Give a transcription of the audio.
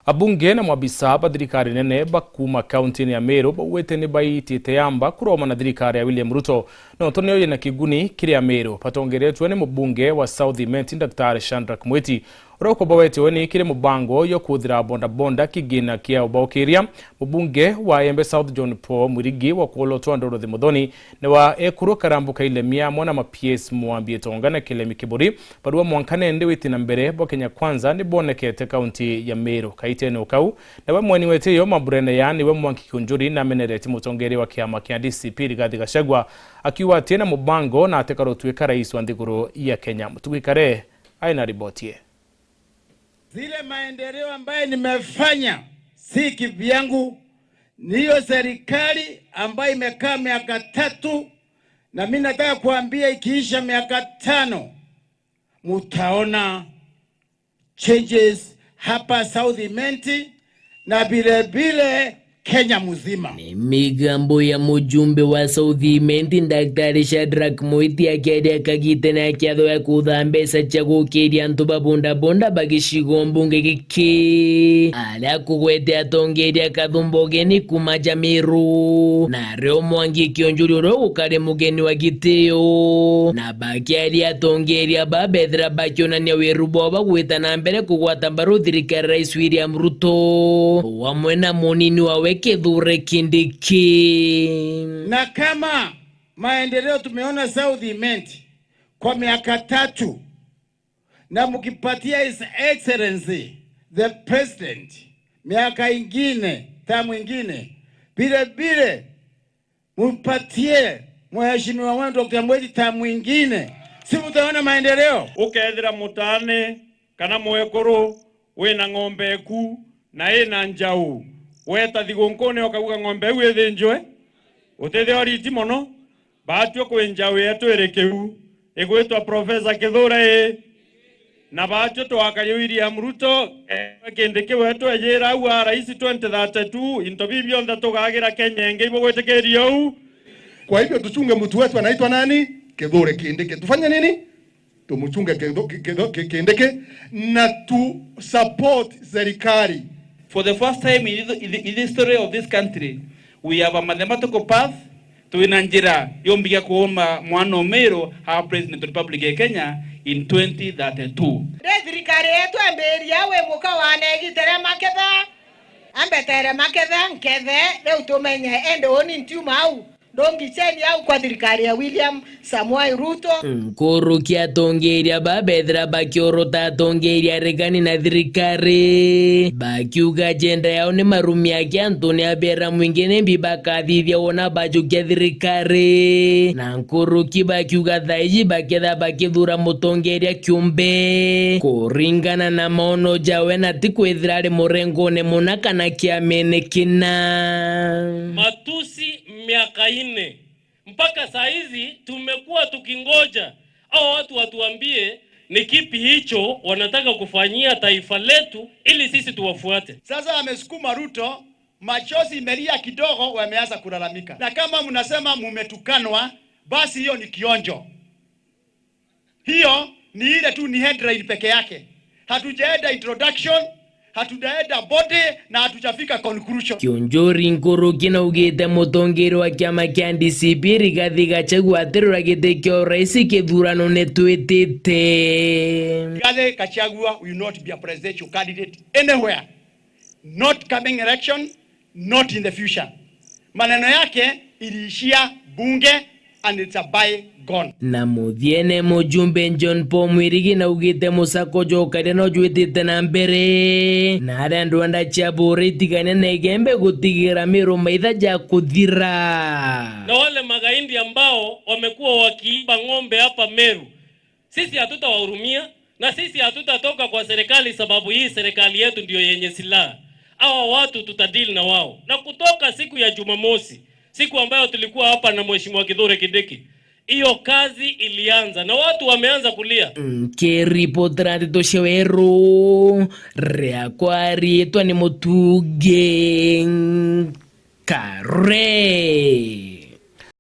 Abunge na mwabisa ba thirikari nene bakuma kaunti ya Meru bawete ni baitite yamba kuroma na thirikari ya William Ruto no toneo yena kiguni kiria Meru patongeretwe ni mbunge wa South Imenti Dr. Shadrack Mwiti uroko bawete weni kire mubango yo kuthira bonda kigina kia ubaokiria mbunge wa Embe South John Paul Mwirigi wa kuolotwa Ndoro Muthoni ne wa ekuru karambuka ile mia mwana ma PS mwambie tongana kile mikiburi barua mwankane ndi witi na mbere bo Kenya Kwanza ni bonekete kaunti ya Meru kaite no kau na we mwani wete yo maburene yani we mwanki kunjuri na menereti mutongeri wa kiama kia DCP Rigathi Gachagua akiwa tena mubango na atekarotweka rais wa ndiguru ya Kenya. Mtugikare aina ribotie zile maendeleo ambaye nimefanya si kivyangu, niyo serikali ambayo imekaa miaka 3 na mimi nataka kuambia ikiisha miaka 5 mutaona changes hapa South Imenti na vile Kenya mzima. Ni migambo ya mujumbe wa South Imenti Dr. Shadrack Mwiti akiadia kagitena kiatho ya kuthambesa chago kiria ntuba bonda bagishigo mbunge giki ala kugwete atongeria kathumbogeni kumaja Meru na reo mwangi kionjuri ro ukare mugeni wa giteo na bakiaria atongeria babethra bakiona ni werubo bagweta na mbere kugwata mbaru thirikari rais William Ruto wamwena munini wawe Kithure Kindiki. Na kama maendeleo tumeona South Imenti kwa miaka 3 na mukipatia His Excellency the President miaka ingine tamu ingine bile mupatie mheshimiwa wangu Dr. Mwiti tamu ingine, si mtaona maendeleo. Ukethira mutane kana mwekuru wina ng'ombe ku na ina njau weta thigunkone okaguga ng'ombe iu ithinjwe utethio riti mono batio kwenja wetu erekeu igwitwa Professor Kithure na batio twakario William Ruto Kindiki wetu ejera au rais 2032 into bibio ntha tugagira Kenya nge ibo gwetekerio. Kwa hivyo tuchunge mtu wetu anaitwa nani? Kithure Kindiki. Tufanye nini? Tumuchunge Kindiki na tu support serikali. For the first time in the history of this country, we have a mathematical path to inanjira yombiga kuomba mwana Meru our president of the Republic of Kenya in 2032. Serikali yetu amberia we muka wanegi tere maketha ambe tere maketha nkethe leo tumenye ende oni ntuma au dongi cheni au kwa thirikari ya William Samoei Ruto nkuru kia tongeria babethra bakiorota tongeria regani na thirikari bakiuga agenda yao ni marumi yake Anthony Abera mwingine mbibakathithia wona bajukia thirikari na nkuru kibakiuga thaiji baketha bakithura mutongeria kiumbe kuringana na maono jawe na tikwithirari murengone muna kana kiamene kina matusi miaka 4 mpaka saa hizi tumekuwa tukingoja au watu watuambie ni kipi hicho wanataka kufanyia taifa letu ili sisi tuwafuate. Sasa amesukuma Ruto, machozi imelia kidogo, wameanza kulalamika. Na kama mnasema mumetukanwa, basi hiyo ni kionjo. Hiyo ni ile tu ni headline peke yake. Hatujaenda introduction, hatujaenda body na hatujafika conclusion. Kionjori nkuru kina ugete mutongero wa kiama kia DCP Rigathi Gachagua aterura gite kio rais kithurano netwitite. Rigathi Gachagua will not be a presidential candidate anywhere. Not coming election, not in the future. Maneno yake iliishia bunge and it's a bygone. Na muthiene mujumbe John Paul Mwirigi na ugite musako jokare no jwitite na mbere na arandu anda chaburi tigane na igembe gutigira Meru maitha ja kuthira na wale magaindi ambao wamekuwa wakiiba ng'ombe hapa Meru, sisi hatutawahurumia na sisi hatutatoka kwa serikali, sababu hii serikali yetu ndio yenye silaha. Hawa watu tutadili na wao. Na kutoka siku ya Jumamosi, siku ambayo tulikuwa hapa na mheshimiwa Kithure Kindiki, iyo kazi ilianza na watu wameanza kulia. Keripotrati tosheweru rea kwari etwa ni mutuge kare.